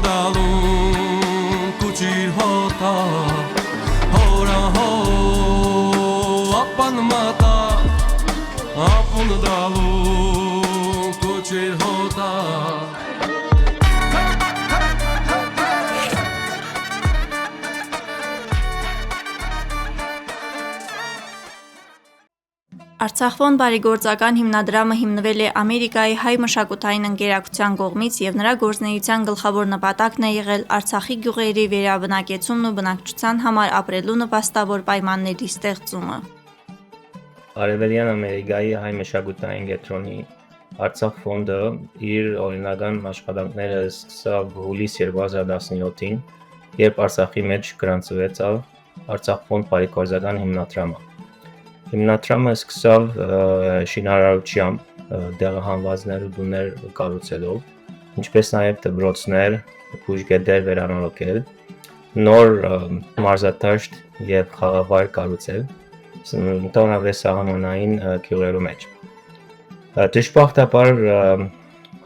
dալուն Կուչիր հոտա Հորա հո Ապան մատա Ապուն դալուն Կուչիր հոտա Արցախվոն բարեգործական հիմնադրամը հիմնվել է Ամերիկայի հայ մշակութային ընկերակցության կողմից և նրա գործունեության գլխավոր նպատակն է եղել Արցախի գյուղերի վերաբնակեցումն ու բնակչության համար ապրելու նպաստավոր պայմանների ստեղծումը։ Արևելյան Ամերիկայի հայ մշակութային կենտրոնի Արցախ ֆոնդը իր օրինական աշխատանքները սկսավ հուլիս 2017-ին, երբ Արցախի մեջ գրանցվեցավ Արցախ ֆոնդ բարեգործական հիմնադրամը։ Հիմնադրամը սկսավ շինարարությամբ դեղահանվածներ ու տուներ կառուցելով, ինչպես նաև դպրոցներ, բուժգետեր վերանորոգել, նոր մարզադաշտ և խաղավայր կառուցել, ընդհանրապես սահմանային գյուղերու մեջ։ Դժբախտաբար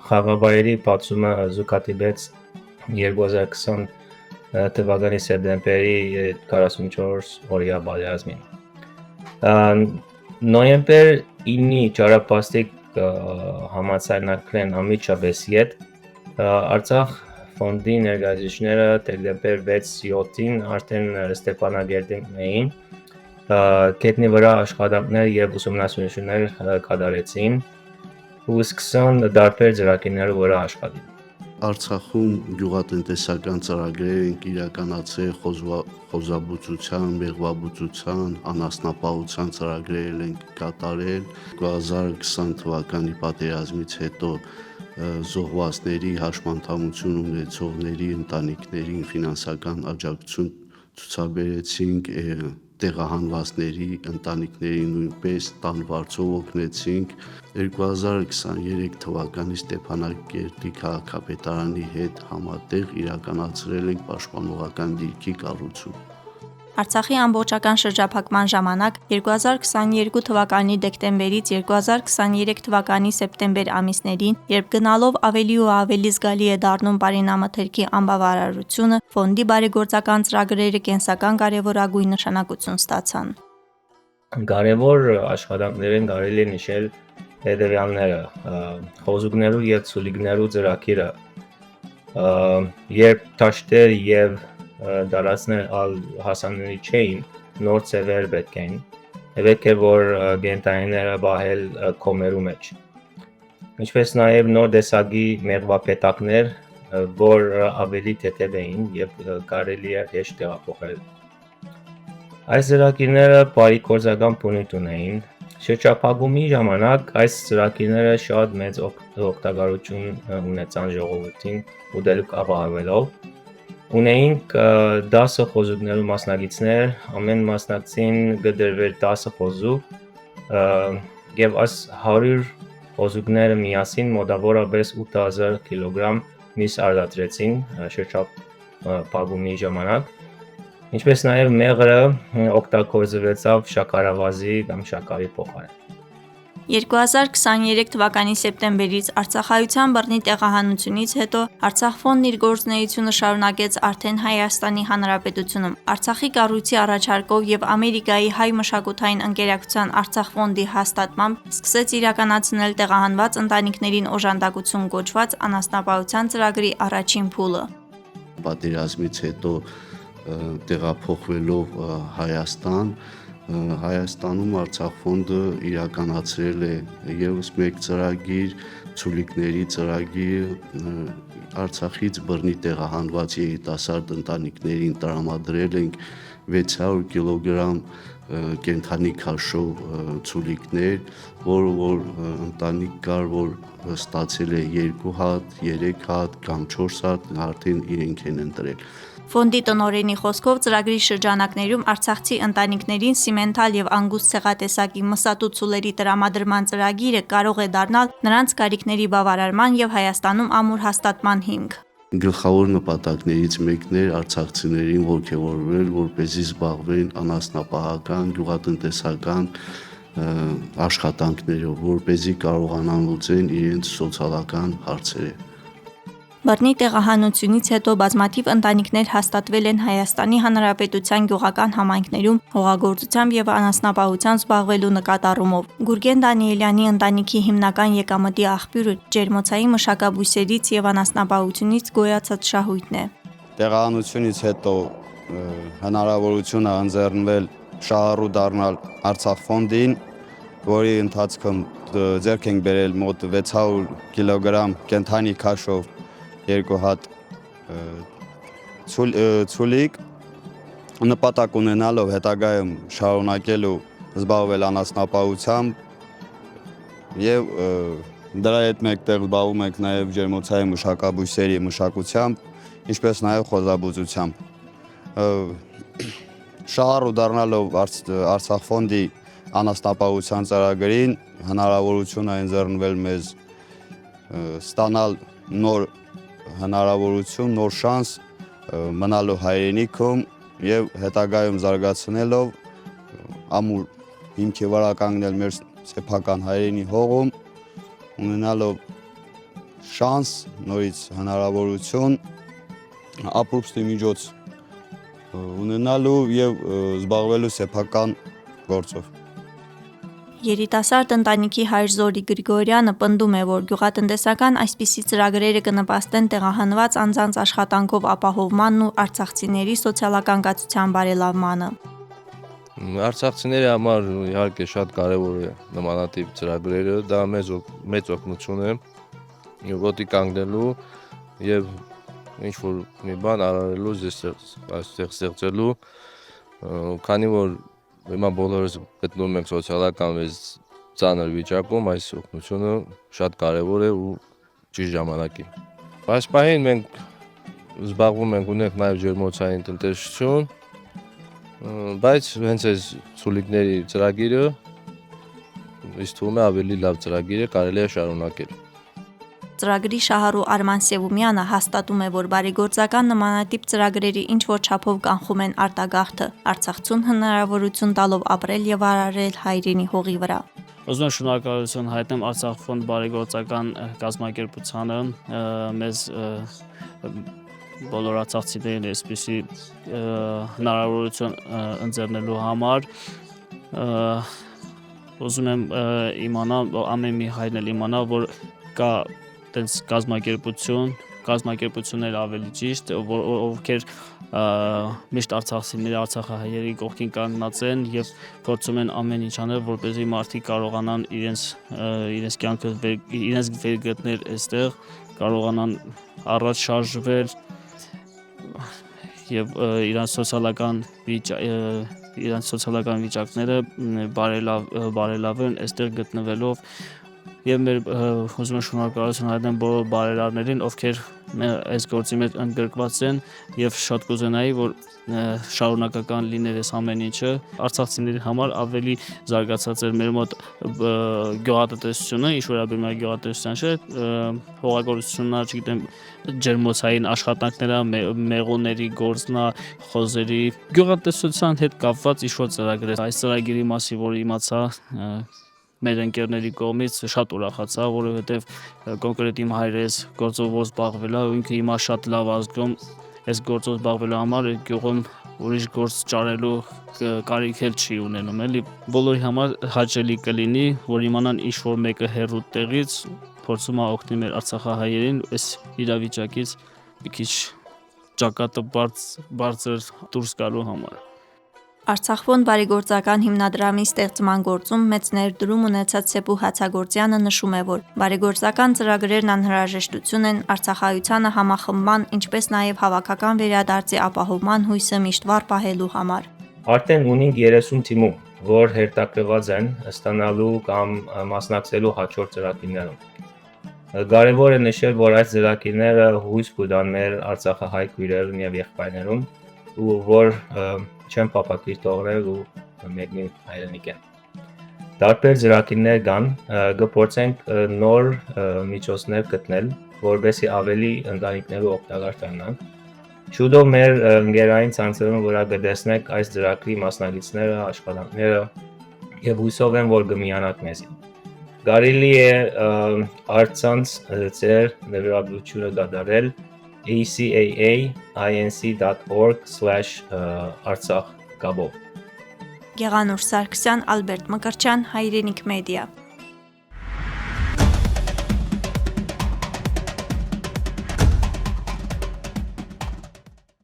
խաղավայրի բացումը զուգադիպեց 2020 թվականի սեպտեմբերի 44-օրյա պատերազմին։ Նոյեմբեր 9-ի ճարպաստիկ համաձայնագրեն անմիջապես յետ Արցախ ֆոնդի ներկայացուցիչները դեկտեմբեր 6-7-ին արդեն Ստեփանագերտում էին, գետնի վրա աշխատանքներ և ուսումնասիրություններ կատարեցին ու սկսան տարբեր ծրագրերի վրա աշխատել։ Արցախում գյուղատնտեսական ծրագրեր ենք իրականացրել խոզաբուծության, մեղվաբուծության, անասնապահության ծրագրեր ենք կատարել 2020 թվականի պատերազմից հետո զոհվածների հաշմանդամություն ունեցողների ընտանիքներին ֆինանսական աջակցություն ցուցաբերեցինք, տեղահանվածների ընտանիքներին նույնպես տան վարձով օգնեցինք 2023 թվականի Ստեփանագերտի քաղաքապետարանի հետ համատեղ իրականացրել ենք պաշտպանողական դիրքի կառուցում։ Արցախի ամբողջական շրջափակման ժամանակ 2022 թվականի դեկտեմբերից 2023 թվականի սեպտեմբեր ամիսներին, երբ գնալով ավելի ու ավելի զգալի է դառնում բարենամթերքի անբավարարությունը, ֆոնդի բարեգործական ծրագրերը կենսական կարևորագույն նշանակություն ստացան։ Կարևոր աշխատանքներին կարելի է նշել հետևյալները՝ խոզուկներու և ցուլիկներու ծրագիրը, երբ դաշտեր և տարածքներ հասանելի չէին, նոր ձևեր պետք էին, պետք է որ կենդանիները պահել քոմերու մեջ, ինչպես նաև նոր տեսակի մեղվապետակներ, որ ավելի թեթև էին և կարելի է հեշտ տեղափոխել։ Այս ծրագիրները բարեգործական բնույթ ունեին։ Շրջափակումի ժամանակ այս ծրագիրները շատ մեծ օգտակարություն ունեցան ժողովրդին ուտելիք ապահովելով։ Ունեինք 10 խոզուկներու մասնակիցներ, ամեն մասնակցին կդրվեր 10 խոզուկ և այս 100 խոզուկները միասին մոտավորապես 8000 կիլոգրամ միս արտադրեցին շրջափակումի ժամանակ, ինչպես նաև մեղրը օգտագործվեցավ շաքարավազի կամ շաքարի փոխարեն։ 2023 թվականի սեպտեմբերից Արցախայության բռնի տեղահանությունից հետո Արցախ ֆոնդն իր գործունեությունը շարունակեց արդեն Հայաստանի Հանրապետությունում։ Արցախի կառույցի առաջարկով և Ամերիկայի հայ մշակութային ընկերակցության Արցախ ֆոնդի հաստատմամբ սկսեց իրականացնել տեղահանված ընտանիքներին օժանդակություն կոչված անասնապահության ծրագրի առաջին փուլը։ Պատերազմից հետո տեղափոխվելով Հայաստանում Արցախ ֆոնդը իրականացրել է ևս մեկ ծրագիր, ցուլիկների ծրագիր, Արցախից բռնի տեղահանված երիտասարդ ընտանիքներին տրամադրել ենք 600 կիլոգրամ կենդանի քաշով ցուլիկներ, որ ընտանիք կար, որ ստացել է 2 հատ, 3 հատ կամ 4 հատ, արդեն իրենք են ընտրել։ Ֆոնդի տնօրենի խոսքով ծրագրի շրջանակներում արցախցի ընտանիքներին սիմենթալ և անգուստ ցեղատեսակի մսատու ցուլերի տրամադրման ծրագիրը կարող է դառնալ նրանց կարիքների բավարարման և Հայաստանում ամուր հաստատման հիմք։ Գլխավոր նպատակներից մեկն էր արցախցիներին ոգևորվել, որպեսզի զբաղվեն անասնապահական, գյուղատնտեսական աշխատանքներով, որպեսզի կարողանան լուծեն իրենց սոցիալական հարցերը։ Բռնի տեղահանությունից հետո բազմաթիվ ընտանիքներ հաստատվել են Հայաստանի Հանրապետության գյուղական համայնքներում հողագործությամբ եւ անասնապահությամբ զբաղվելու նկատառումով։ Գուրգեն Դանիելյանի ընտանիքի հիմնական եկամտի աղբյուրը ջերմոցային մշակաբույսերից եւ անասնապահությունից գոյացած շահույթն է։ Տեղահանությունից հետո հնարավորություն է ընձեռնվել շահառու դառնալ Արցախ ֆոնդին, որի ընթացքում ձեռք ենք բերել մոտ 600 կիլոգրամ կենթանի քաշով 2 հատ ցուլիկ, նպատակ ունենալով հետագայում շարունակելու զբաղվել անասնապահությամբ եւ դրա հետ մեկտեղ զբաղվում ենք նաեւ ջերմոցային մշակաբույսերի մշակությամբ, ինչպես նաեւ խոզաբուծությամբ։ Շահառու դառնալով Արցախ ֆոնդի անասնապահության ծրագրին հնարավորություն է ընձեռնվել մեզ ստանալ նոր հնարավորություն, նոր շանս մնալու հայրենիքում եւ հետագայում զարգացնելով ամուր հիմքի վրա կանգնել մեր սեփական հայրենի հողում, ունենալով շանս, նորից հնարավորություն, ապրուստի միջոց ունենալու եւ զբաղվելու սեփական գործով։ Երիտասարդ ընտանիքի հայր Զորի Գրիգորյանը պնդում է, որ գյուղատնտեսական այսպիսի ծրագրերը կնպաստեն տեղահանված անձանց աշխատանքով ապահովմանն ու արցախցիների սոցիալական կացության բարելավմանը։ Արցախցիների համար իհարկե շատ կարևոր է նմանատիպ ծրագրերը, դա մեծ օգնություն է ոտի կանգնելու եւ ինչ որ մի բան արարելու այստեղ ստեղծելու, քանի որ հիմա բոլորս գտնվում ենք սոցիալական ծանր վիճակում, այս օգնությունը շատ կարևոր է ու ճիշտ ժամանակին։ Այս պահին մենք զբաղվում ենք, ունենք նաև ջերմոցային տնտեսություն, բայց հենց այս ցուլիկների ծրագիրը ինձ թվում է ավելի լավ ծրագիր է, կարելի է շարունակել։ Ծրագրի շահառու Արման Սևումյանը հաստատում է, որ բարեգործական նմանատիպ ծրագրերի ինչ որ չափով կանխում են արտագաղթը, Արցախցուն հնարավորություն տալով ապրել եւ արարել հայրենի հողի վրա։ Ուզում եմ շնորհակալություն հայտնեմ Արցախ ֆոնդ բարեգործական կազմակերպությանը, մեզ բոլոր արցախցիներին այսպիսի հնարավորություն ընձեռնելու համար։ Ուզում եմ իմանալ, ամեն մի հայրն էլ իմանա, որ կա տենց կազմակերպություններ ավելի ճիշտ, ովքեր միշտ արցախցիների, արցախահայերի կողքին կանգնած են եւ փորձում են ամեն ինչ անել, որպեսզի մարդիկ կարողանան իրենց կյանքը իրենց վերգտնել այստեղ, կարողանան առաջ շարժվել եւ իրենց սոցիալական վիճակները բարելավեն այստեղ գտնվելով եւ մեր ուզում եմ շնորհակալություն հայտնել բոլոր բարերարներին, ովքեր այս գործի մեջ ընդգրկված են եւ շատ կուզենայի, որ շարունակական լիներ այս ամեն ինչը։ Արցախցիների համար ավելի զարգացած էր մեր մոտ գյուղատնտեսությունը, ինչ վերաբերում է գյուղատնտեսության չէ, հողագործությունն, չգիտեմ, ջերմոցային աշխատանքները, մեղուների գործնա, խոզերի, գյուղատնտեսության հետ կապված ինչ որ ծրագրեր։ Այս ծրագիրի մասին, որ իմացա մեր ընկերների կողմից շատ ուրախացա, որովհետև կոնկրետ իմ հայրս գործով զբաղվել է, ինքը հիմա շատ լավ ազգում այս գործով զբաղվելու համար գյուղում ուրիշ գործ ճարելու կարիք էլ չի ունենում, էլի բոլորի համար հաճելի կլինի, որ իմանան ինչ որ մեկը հեռու տեղից փորձում է օգնել մեր արցախահայերին այս իրավիճակից մի քիչ ճակատը բարձր դուրս գալու համար։ Արցախ ֆոնդ բարեգործական հիմնադրամի ստեղծման գործում մեծ ներդրում ունեցած Սեպու Հացագործյանը նշում է, որ բարեգործական ծրագրերն անհրաժեշտություն են արցախայությանը համախմբման, ինչպես նաև հավաքական վերադարձի ապահովման հույսը միշտ վառ պահելու համար։ Արդեն ունենք 30 թիմում, որ հերթակրված են ստանալու կամ մասնակցելու հաջորդ ծրագրերում։ Կարևոր է նշել, որ այս ծրագրերը հույս կտան մեր արցախահայ քույրերուն եւ եղբայրներուն, ու որ չեն փապակիր թողնել ու մեկնին հայրենիք են։ Տարբեր ծրագրեր կան, կփորձենք նոր միջոցներ գտնել, որովհետեւ ավելի ընտանիքներու օգտակար դառնան։ Շուտով մեր ընկերային ցանցերում վրա կտեսնեք այս ծրագրի մասնակիցները, աշխատանքները եւ հույսով եմ, որ կմիանաք մեզ։ Կարելի է առցանց ձեր նվիրաբությունը դադարել acaainc.org/artsakh կաբով։ Գեղանուր Սարգսյան, Ալբերտ Մկրտչյան, Հայրենիք մեդիա։